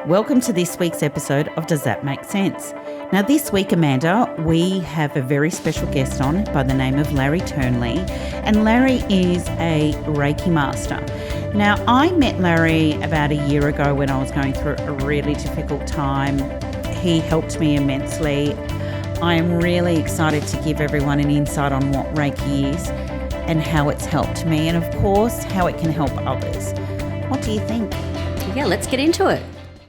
Welcome to this week's episode of Does That Make Sense? Now this week, Amanda, we have a very special guest on by the name of Larry Turnley, and Larry is a Reiki Master. Now I met Larry about a year ago when I was going through a really difficult time. He helped me immensely. I am really excited to give everyone an insight on what Reiki is and how it's helped me, and of course how it can help others. What do you think? Yeah, let's get into it.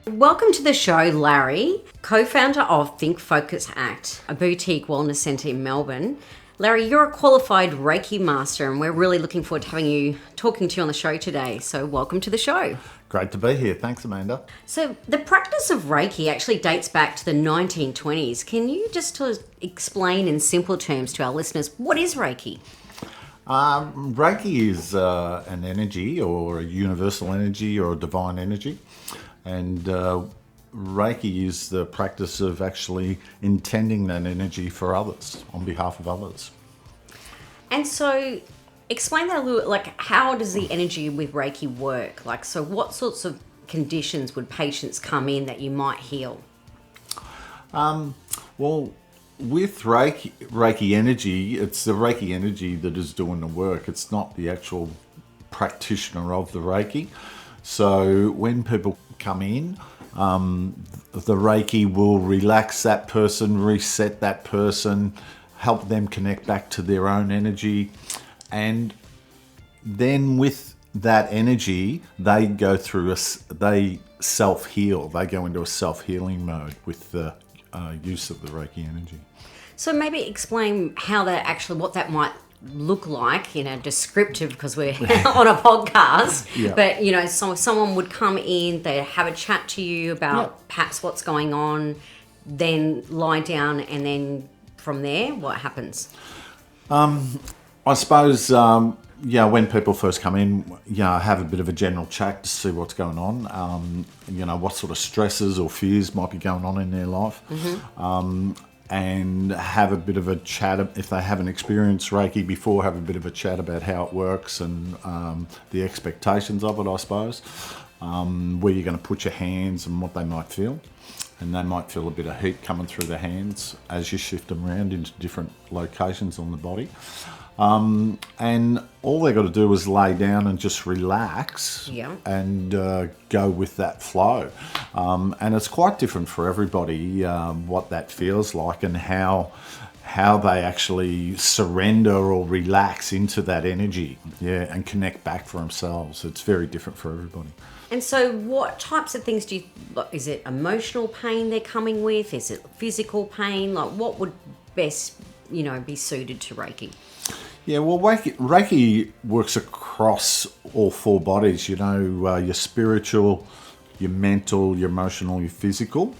Welcome to the show, Larry, co-founder of Think Focus Act, a boutique wellness centre in Melbourne. Larry, you're a qualified Reiki Master, and we're really looking forward to talking to you on the show today. So welcome to the show. Great to be here. Thanks, Amanda. So the practice of Reiki actually dates back to the 1920s. Can you just explain in simple terms to our listeners, what is Reiki? Reiki is an energy, or a universal energy, or a divine energy. And Reiki is the practice of actually intending that energy for others, on behalf of others. And so explain that a little, like, how does the energy with Reiki work? Like, so what sorts of conditions would patients come in that you might heal? Well, with Reiki energy, it's the Reiki energy that is doing the work. It's not the actual practitioner of the Reiki. So when people come in, the Reiki will relax that person, reset that person, help them connect back to their own energy. And then with that energy, they go through they self-heal. They go into a self-healing mode with the use of the Reiki energy. So maybe explain how what that might look like, descriptive, because we're on a podcast. Yeah. But so someone would come in, they have a chat to you about perhaps what's going on, then lie down, and then from there, what happens? I suppose, when people first come in, have a bit of a general chat to see what's going on, what sort of stresses or fears might be going on in their life. Mm-hmm. And have a bit of a chat. If they haven't experienced Reiki before, have a bit of a chat about how it works and the expectations of it, I suppose. Where you're going to put your hands and what they might feel. And they might feel a bit of heat coming through their hands as you shift them around into different locations on the body. And all they've got to do is lay down and just relax and go with that flow. And it's quite different for everybody, what that feels like and how they actually surrender or relax into that energy, and connect back for themselves. It's very different for everybody. And so what types of things is it emotional pain they're coming with? Is it physical pain? Like, what would best, be suited to Reiki? Yeah, well, Reiki works across all four bodies, your spiritual, your mental, your emotional, your physical.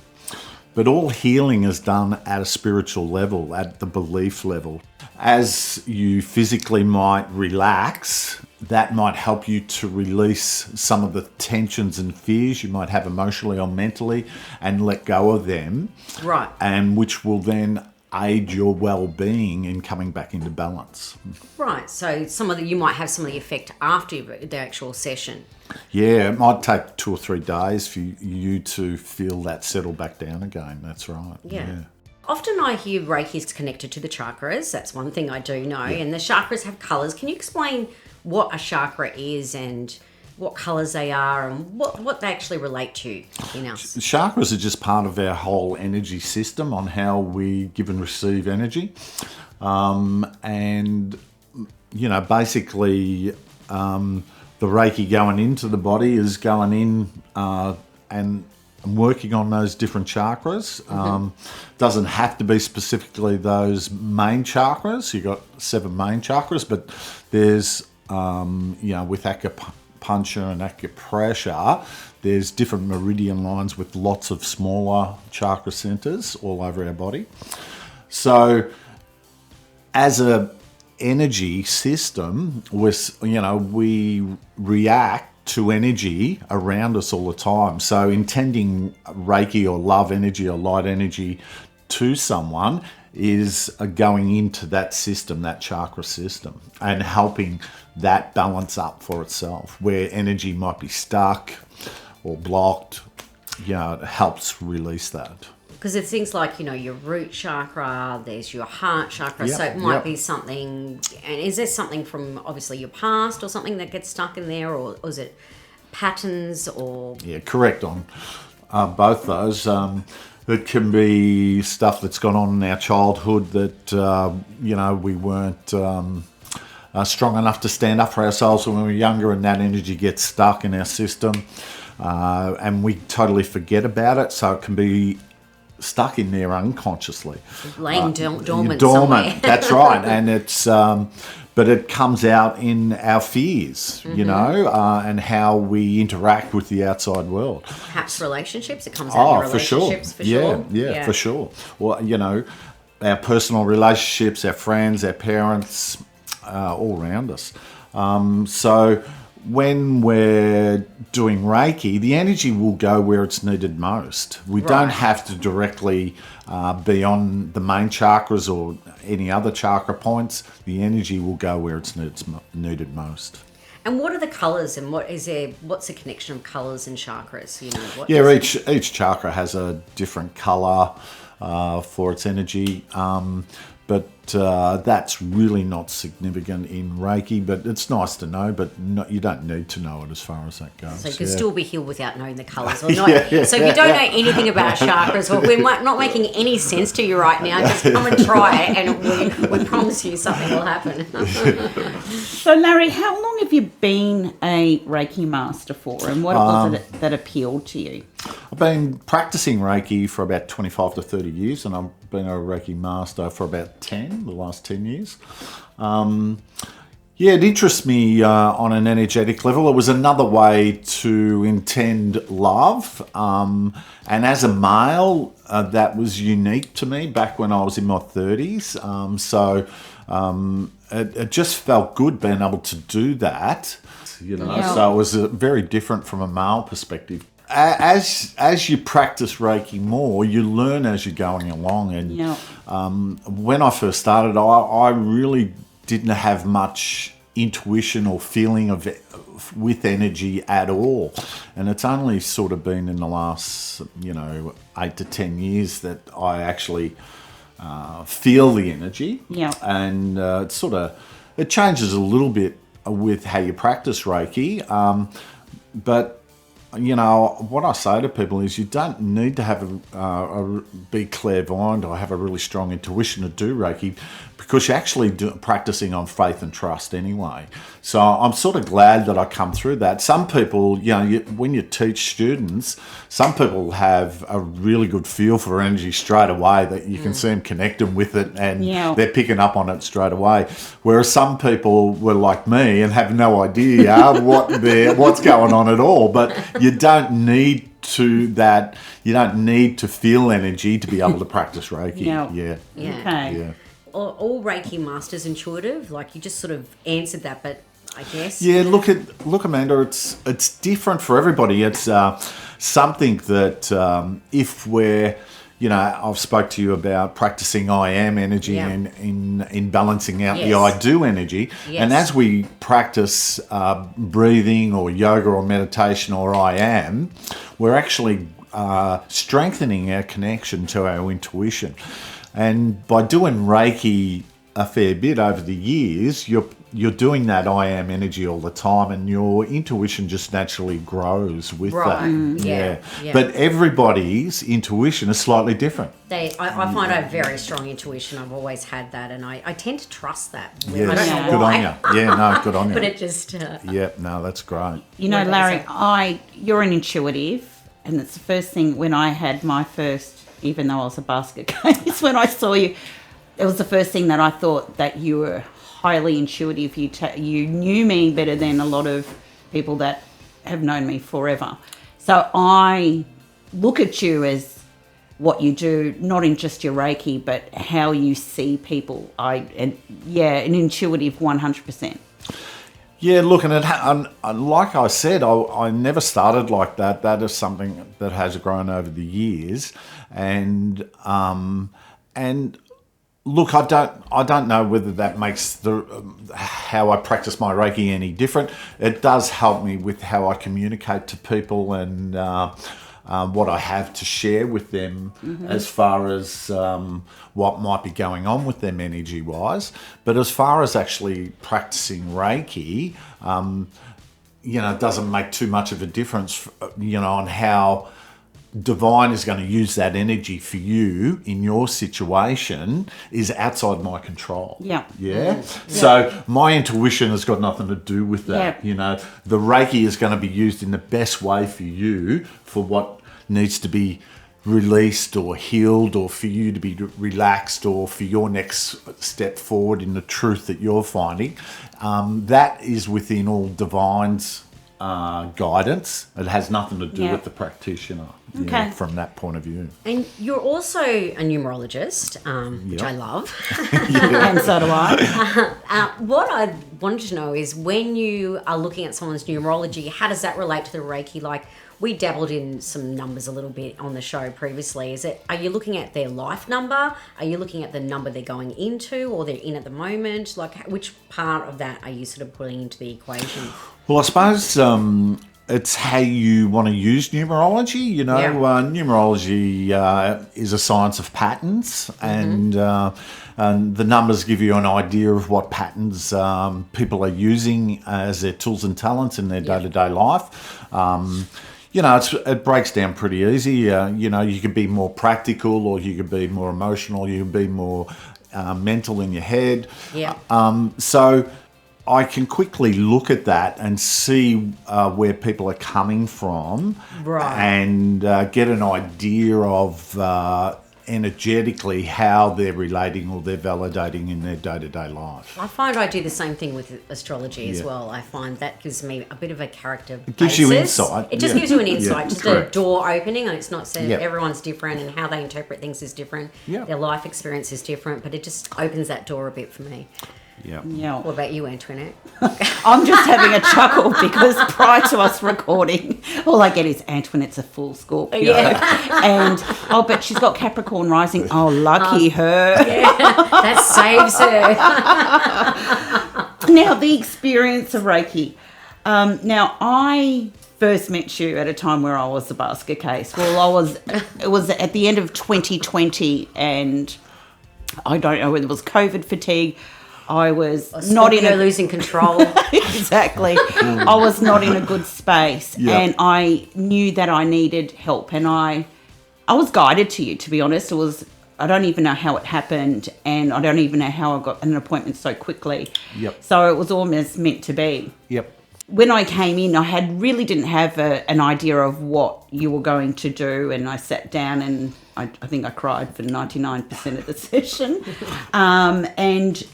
But all healing is done at a spiritual level, at the belief level. As you physically might relax, that might help you to release some of the tensions and fears you might have emotionally or mentally and let go of them. Right. And which will then aid your well-being in coming back into balance. Right, so you might have some of the effect after the actual session. Yeah, it might take 2 or 3 days for you to feel that settle back down again. That's right. Yeah. Often I hear Reiki is connected to the chakras. That's one thing I do know. Yeah. And the chakras have colours. Can you explain what a chakra is and what colours they are and what they actually relate to in us? Chakras are just part of our whole energy system on how we give and receive energy. Basically, the Reiki going into the body is going in and working on those different chakras. Mm-hmm. Doesn't have to be specifically those main chakras. You've got 7 main chakras, but there's, with acupuncture and acupressure, there's different meridian lines with lots of smaller chakra centers all over our body. So as a energy system, we react to energy around us all the time. So intending Reiki or love energy or light energy to someone is going into that system, that chakra system, and helping that balance up for itself, where energy might be stuck or blocked it helps release that. Because there's things like, your root chakra, there's your heart chakra, Yep, so it might yep. be something, and is there something from obviously your past or something that gets stuck in there, or is it patterns or... Yeah, correct on both those. It can be stuff that's gone on in our childhood that, we weren't strong enough to stand up for ourselves when we were younger, and that energy gets stuck in our system, and we totally forget about it, so it can be stuck in there unconsciously. Laying dormant somewhere. That's right. And it's, but it comes out in our fears, and how we interact with the outside world. Perhaps relationships, it comes out in relationships, for sure. Yeah, for sure. Well, our personal relationships, our friends, our parents, all around us. So when we're doing Reiki, the energy will go where it's needed most. We don't have to directly be on the main chakras or any other chakra points. The energy will go where it's needed most. And what are the colours, and what's the connection of colours and chakras? Each chakra has a different colour for its energy. But that's really not significant in Reiki, but it's nice to know, but you don't need to know it as far as that goes. So you can still be healed without knowing the colours. Or not. So if you don't know anything about chakras, or we're not making any sense to you right now, just come and try it, and we promise you something will happen. So Larry, how long have you been a Reiki master for, and what was it that appealed to you? I've been practicing Reiki for about 25 to 30 years, and I've been a Reiki master for about the last 10 years. It interests me on an energetic level. It was another way to intend love. And as a male, that was unique to me back when I was in my 30s. It just felt good being able to do that. So it was very different from a male perspective. As you practice Reiki more, you learn as you're going along. And when I first started, I really didn't have much intuition or feeling with energy at all. And it's only sort of been in the last, 8 to 10 years that I actually feel the energy. Yeah. And it changes a little bit with how you practice Reiki. But what I say to people is you don't need to have be clairvoyant or have a really strong intuition to do Reiki, because you're actually practicing on faith and trust anyway. So I'm sort of glad that I come through that. Some people, when you teach students, some people have a really good feel for energy straight away, that you can see them connecting with it, and they're picking up on it straight away. Whereas some people were like me and have no idea what's going on at all. But you don't need to feel energy to be able to practice Reiki. Okay. Yeah. All Reiki masters intuitive? Like, you just sort of answered that, but I guess... Yeah, look, Amanda, it's different for everybody. It's something that if we're... I've spoke to you about practicing I am energy and in balancing out the I do energy. Yes. And as we practice breathing or yoga or meditation or I am, we're actually strengthening our connection to our intuition. And by doing Reiki a fair bit over the years, you're doing that I am energy all the time, and your intuition just naturally grows with that. Yeah. But everybody's intuition is slightly different. I find I have very strong intuition. I've always had that, and I tend to trust that. Yes. I don't know good why. on you. Yeah, no, good on you. But it just... that's great. Larry, you're an intuitive, and it's the first thing when I had my first, even though I was a basket case, when I saw you, it was the first thing that I thought that you were highly intuitive. You knew me better than a lot of people that have known me forever. So I look at you as what you do, not in just your Reiki, but how you see people. An intuitive 100%. Yeah, look, and like I said, I never started like that. That is something that has grown over the years, and look, I don't know whether that makes how I practice my Reiki any different. It does help me with how I communicate to people, and what I have to share with them as far as what might be going on with them energy-wise. But as far as actually practicing Reiki, it doesn't make too much of a difference, on how divine is going to use that energy for you in your situation is outside my control. Yeah. So my intuition has got nothing to do with that. Yeah. The Reiki is going to be used in the best way for you, for what needs to be released or healed, or for you to be relaxed, or for your next step forward in the truth that you're finding. That is within all divine's guidance. It has nothing to do with the practitioner. From that point of view. And you're also a numerologist, which I love. And so do I. What I wanted to know is, when you are looking at someone's numerology, how does that relate to the Reiki? Like, we dabbled in some numbers a little bit on the show previously. Are you looking at their life number? Are you looking at the number they're going into, or they're in at the moment? Like, which part of that are you sort of putting into the equation? Well, I suppose it's how you want to use numerology. Numerology is a science of patterns, and the numbers give you an idea of what patterns people are using as their tools and talents in their day-to-day life. It breaks down pretty easy. You could be more practical, or you could be more emotional, you could be more mental in your head. So I can quickly look at that and see where people are coming from, and get an idea of energetically how they're relating or they're validating in their day-to-day life. I find I do the same thing with astrology as well. I find that gives me a bit of a character basis. It gives you insight. It just gives you an insight, just correct. a door opening, and it's not saying everyone's different and how they interpret things is different. Their life experience is different, but it just opens that door a bit for me. Yeah. What about you, Antoinette? I'm just having a chuckle because prior to us recording, all I get is Antoinette's a full Scorpio. And, but she's got Capricorn rising. Oh, lucky her. That saves her. Now, the experience of Reiki. Now, I first met you at a time where I was a basket case. Well, it was at the end of 2020, and I don't know whether it was COVID fatigue. I was not losing control. Exactly. I was not in a good space, and I knew that I needed help, and I was guided to you, to be honest. I don't even know how it happened, and I don't even know how I got an appointment so quickly. So it was almost meant to be. When I came in, I didn't have an idea of what you were going to do, and I sat down and I think I cried for 99% of the session. And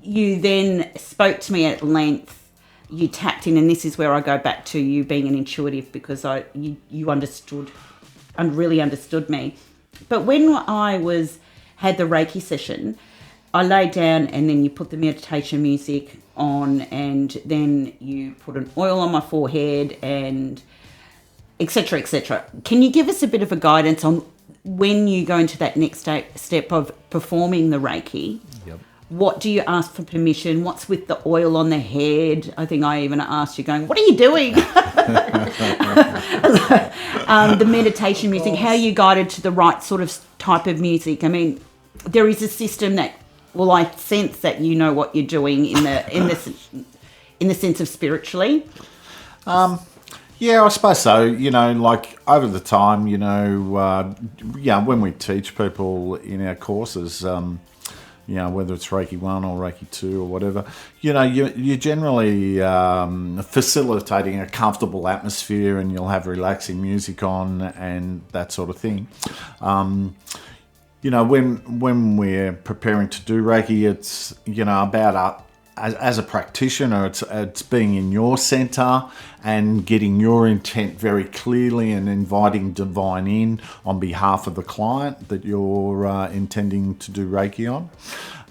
you then spoke to me at length. You tapped in, and this is where I go back to you being an intuitive, because you understood and really understood me. But when I had the Reiki session, I laid down, and then you put the meditation music on, and then you put an oil on my forehead, and etc., etc. Can you give us a bit of a guidance on when you go into that next step of performing the Reiki? What do you ask for permission? What's with the oil on the head? I think I even asked you, going, what are you doing? The meditation music, how are you guided to the right sort of type of music? I mean, there is a system that, well, I sense that you know what you're doing in the sense of spiritually. Yeah, I suppose so. Like over the time, when we teach people in our courses, whether it's Reiki 1 or Reiki 2 or whatever, you're generally facilitating a comfortable atmosphere, and you'll have relaxing music on and that sort of thing. When we're preparing to do Reiki, it's, about as a practitioner, it's being in your center and getting your intent very clearly and inviting divine in on behalf of the client that you're intending to do Reiki on.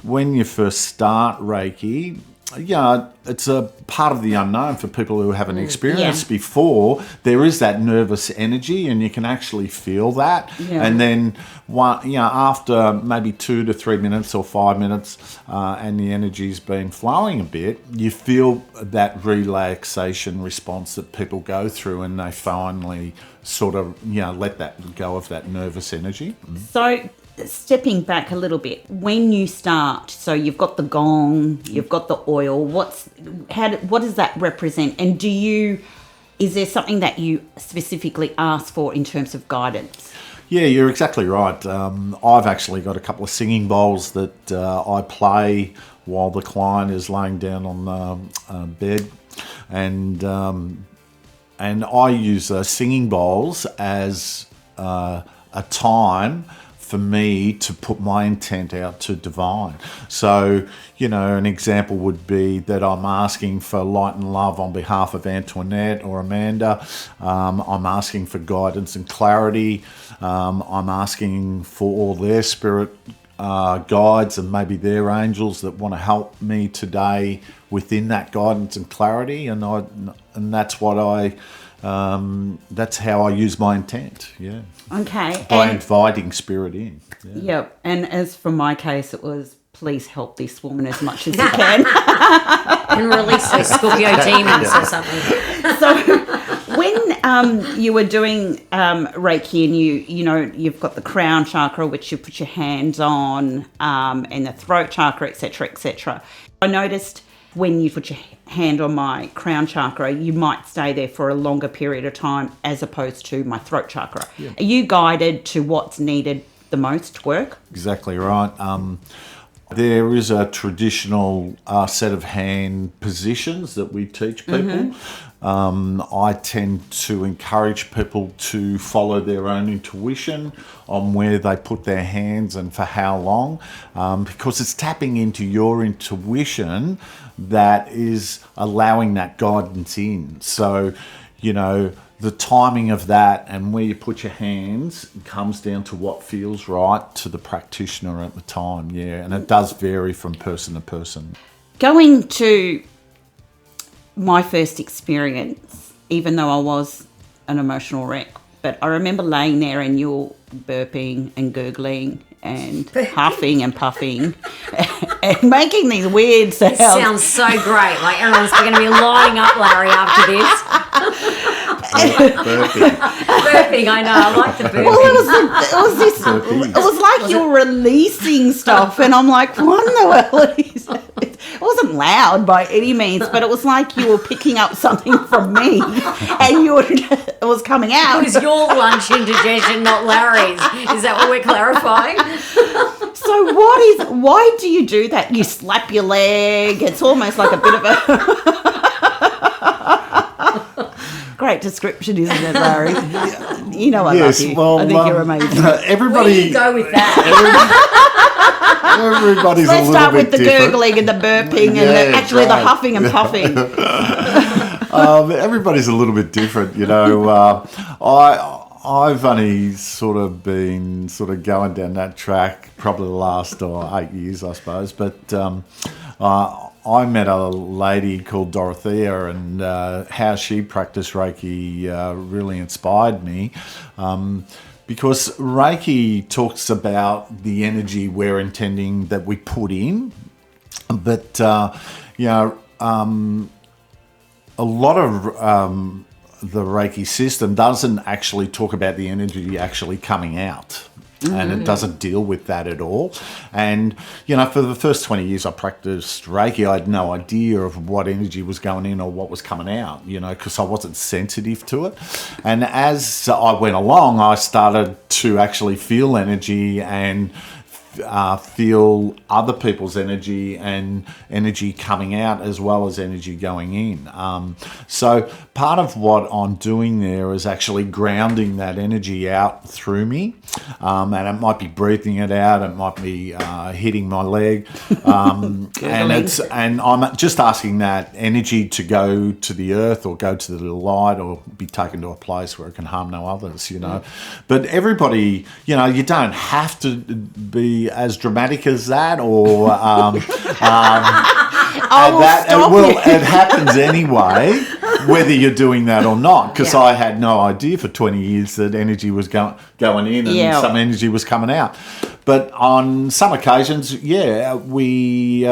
When you first start Reiki, it's a part of the unknown for people who haven't experienced before. There is that nervous energy, and you can actually feel that. Yeah. And then, after maybe 2 to 3 minutes or 5 minutes, and the energy's been flowing a bit, you feel that relaxation response that people go through, and they finally sort of, let that go of that nervous energy. So, stepping back a little bit, when you start, so you've got the gong, you've got the oil. What does that represent? And is there something that you specifically ask for in terms of guidance? Yeah, you're exactly right. I've actually got a couple of singing bowls that I play while the client is laying down on the bed, and I use singing bowls as a time for me to put my intent out to divine. So, an example would be that I'm asking for light and love on behalf of Antoinette or Amanda. I'm asking for guidance and clarity. I'm asking for all their spirit guides and maybe their angels that want to help me today within that guidance and clarity. And that's what that's how I use my intent. Yeah. Okay. By inviting spirit in. Yeah. Yep. And as for my case, it was, please help this woman as much as you can. And release those Scorpio demons or something. So when you were doing Reiki, and you've got the crown chakra, which you put your hands on, and the throat chakra, etc., etc. I noticed when you put your hand on my crown chakra, you might stay there for a longer period of time as opposed to my throat chakra. Yeah. Are you guided to what's needed the most to work? Exactly right. There is a traditional set of hand positions that we teach people. I tend to encourage people to follow their own intuition on where they put their hands and for how long, because it's tapping into your intuition that is allowing that guidance in. So, the timing of that and where you put your hands comes down to what feels right to the practitioner at the time, and it does vary from person to person. Going to my first experience, even though I was an emotional wreck, but I remember laying there and you're burping and gurgling and huffing and puffing and making these weird sounds. It sounds so great. Like everyone's going to be lining up, Larry, after this. Burping, I know. I like the burping. Well, it was like you were releasing stuff, and I'm like, what in the world is that? It wasn't loud by any means, but it was like you were picking up something from me, and it was coming out. It was your lunch indigestion, not Larry's. Is that what we're clarifying? So why do you do that? You slap your leg. It's almost like a bit of a... Great description, isn't it, Larry? I love you. Well, I think you're amazing. Everybody... Where do you go with that? Everybody's Let's a little start bit with the different. gurgling and the burping and the huffing and puffing. Everybody's a little bit different, I've only sort of been going down that track probably the last 8 years, I suppose. But I met a lady called Dorothea, and how she practiced Reiki really inspired me. Because Reiki talks about the energy we're intending that we put in, but a lot of the Reiki system doesn't actually talk about the energy actually coming out. And it doesn't deal with that at all. And, for the first 20 years I practiced Reiki, I had no idea of what energy was going in or what was coming out, because I wasn't sensitive to it. And as I went along, I started to actually feel energy and feel other people's energy and energy coming out as well as energy going in. So part of what I'm doing there is actually grounding that energy out through me, and it might be breathing it out, it might be hitting my leg, and I'm just asking that energy to go to the earth or go to the light or be taken to a place where it can harm no others, But everybody, you don't have to be as dramatic as that, or I It happens anyway, whether you're doing that or not. Because I had no idea for 20 years that energy was going in and some energy was coming out. But on some occasions, we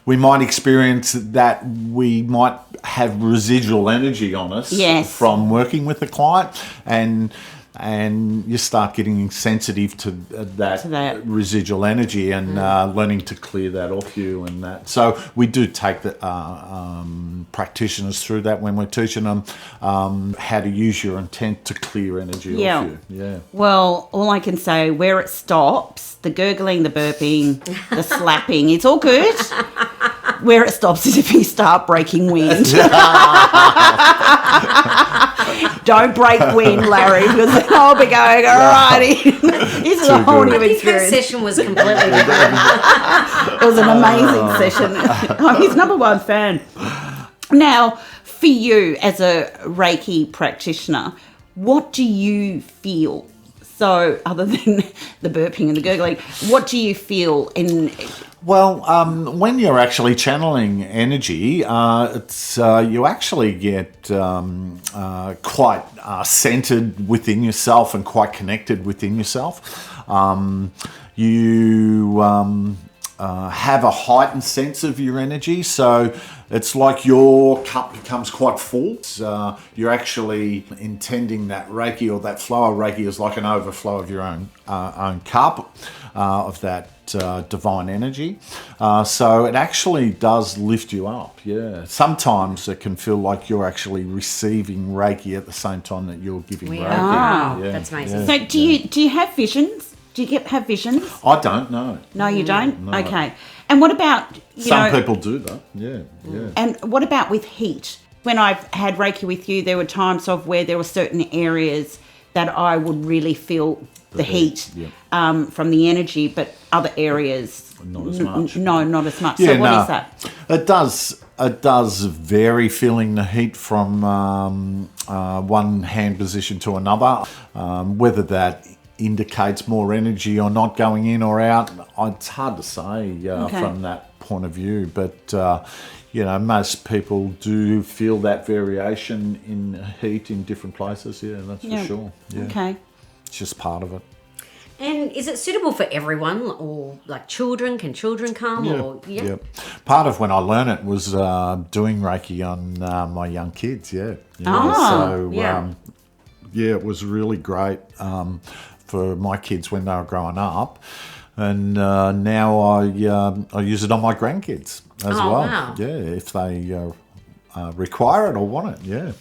might experience that we might have residual energy on us from working with the client, and you start getting sensitive to that residual energy and learning to clear that off you and that. So we do take the practitioners through that when we're teaching them how to use your intent to clear energy off you. Yeah. Well, all I can say, where it stops, the gurgling, the burping, the slapping, it's all good. Where it stops is if you start breaking wind. Don't break wind, Larry, because then I'll be going, all righty. This is a whole new experience. That session was completely different. It was an amazing session. I'm his number one fan. Now, for you as a Reiki practitioner, what do you feel? So, other than the burping and the gurgling, what do you feel in... Well, when you're actually channeling energy, you actually get quite centered within yourself and quite connected within yourself. You have a heightened sense of your energy, so it's like your cup becomes quite full. You're actually intending that Reiki or that flow of Reiki is like an overflow of your own cup of that divine energy. So it actually does lift you up, Sometimes it can feel like you're actually receiving Reiki at the same time that you're giving Reiki. Wow, that's amazing. So do you have visions? Do you have visions? I don't know. No, you don't? No. Okay. And what about... Some people do that, yeah. And what about with heat? When I've had Reiki with you, there were times of where there were certain areas that I would really feel the heat from the energy, but other areas... Not as much. No, not as much. Yeah, so what is that? It does vary, feeling the heat from one hand position to another. Whether that indicates more energy or not going in or out, it's hard to say from that point of view. But, most people do feel that variation in heat in different places. Yeah, that's for sure. Yeah. Okay. It's just part of it. And is it suitable for everyone, or like children? Can children come? Yeah. Part of when I learned it was doing Reiki on my young kids. Yeah. It was really great for my kids when they were growing up, and now I use it on my grandkids as well. Wow. Yeah, if they require it or want it. Yeah.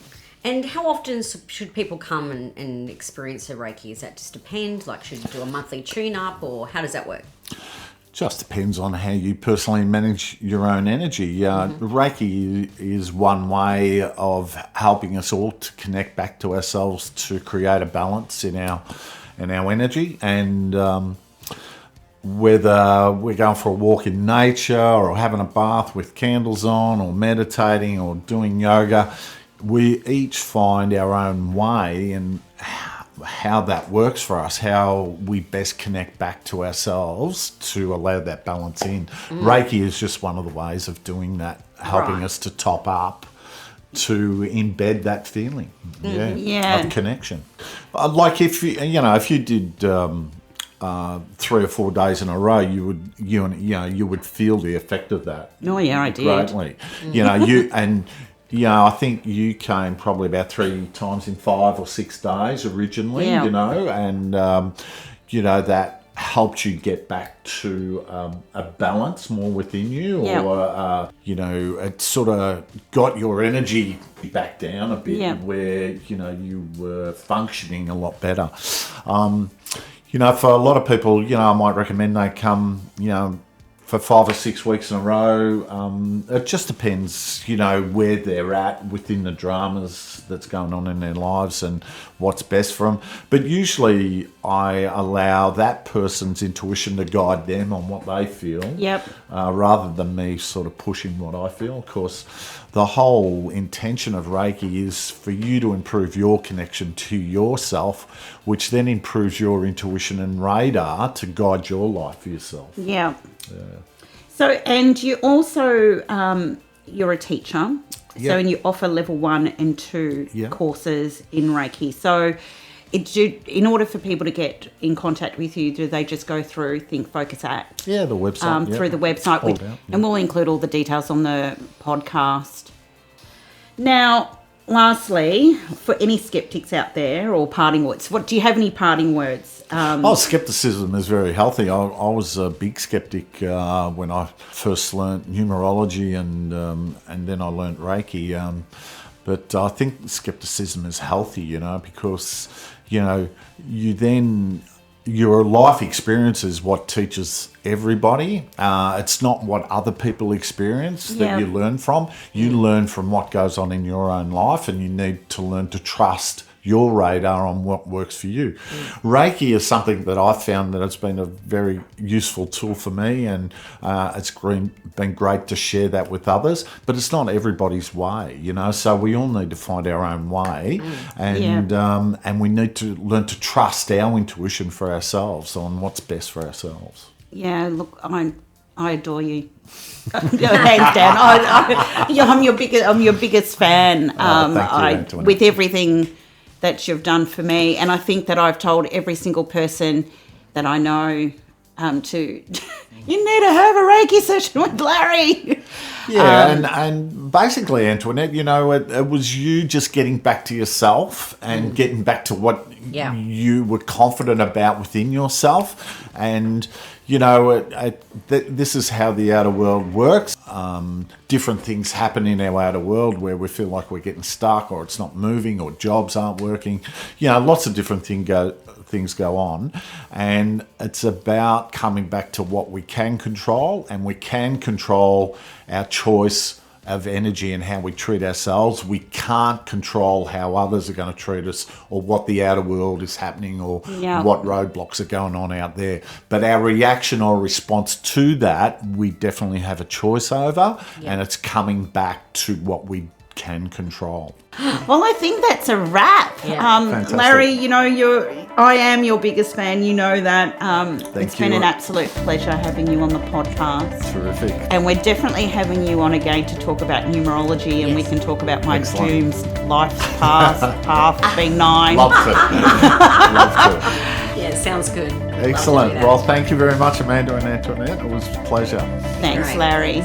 And how often should people come and experience a Reiki? Does that just depend? Like, should you do a monthly tune-up, or how does that work? Just depends on how you personally manage your own energy. Reiki is one way of helping us all to connect back to ourselves, to create a balance in our energy. And whether we're going for a walk in nature or having a bath with candles on or meditating or doing yoga, we each find our own way and how that works for us, how we best connect back to ourselves to allow that balance in. Reiki is just one of the ways of doing that, helping us to top up, to embed that feeling of connection. Like if you did 3 or 4 days in a row, you would feel the effect of that. Oh yeah, I did. Greatly. I think you came probably about 3 times in 5 or 6 days originally, and that helped you get back to a balance more within you, or it sort of got your energy back down a bit, where you were functioning a lot better. For a lot of people, I might recommend they come, for 5 or 6 weeks in a row. It just depends, where they're at within the dramas that's going on in their lives and what's best for them. But usually I allow that person's intuition to guide them on what they feel, rather than me sort of pushing what I feel. Of course, the whole intention of Reiki is for you to improve your connection to yourself, which then improves your intuition and radar to guide your life for yourself. Yeah. So So, and you also, you're a teacher. Yep. So, and you offer level 1 and 2 Yep. courses in Reiki. So, in order for people to get in contact with you, do they just go through Think Focus Act? Yeah, the website. Through the website. All down, And we'll include all the details on the podcast. Now, lastly, for any skeptics out there or parting words, do you have any parting words? Skepticism is very healthy. I was a big skeptic when I first learnt numerology and then I learnt Reiki. But I think skepticism is healthy, because, your life experience is what teaches everybody. It's not what other people experience that you learn from. You learn from what goes on in your own life, and you need to learn to trust your radar on what works for you. Reiki is something that I've found that it's been a very useful tool for me, and it's been great to share that with others, but it's not everybody's way, so we all need to find our own way, and we need to learn to trust our intuition for ourselves on what's best for ourselves. Yeah, look, I adore you. Hands down. I'm your biggest fan. Thank you, Antoinette. With everything that you've done for me, and I think that I've told every single person that I know you need to have a Reiki session with Larry. Yeah, and basically, Antoinette, it was you just getting back to yourself and getting back to what you were confident about within yourself. And, this is how the outer world works. Different things happen in our outer world where we feel like we're getting stuck, or it's not moving, or jobs aren't working. Lots of different things go on, and it's about coming back to what we can control, and we can control our choice of energy and how we treat ourselves. We can't control how others are going to treat us, or what the outer world is happening, or what roadblocks are going on out there. But our reaction or response to that, we definitely have a choice over, and it's coming back to what we can control. Well, I think that's a wrap. Larry, I am your biggest fan. You know that. It's been an absolute pleasure having you on the podcast. Terrific. And we're definitely having you on again to talk about numerology, and we can talk about my dooms, life's path being 9. Love to. Love to. Yeah, sounds good. Excellent. Well, thank you very much, Amanda and Antoinette. It was a pleasure. Thanks, Larry.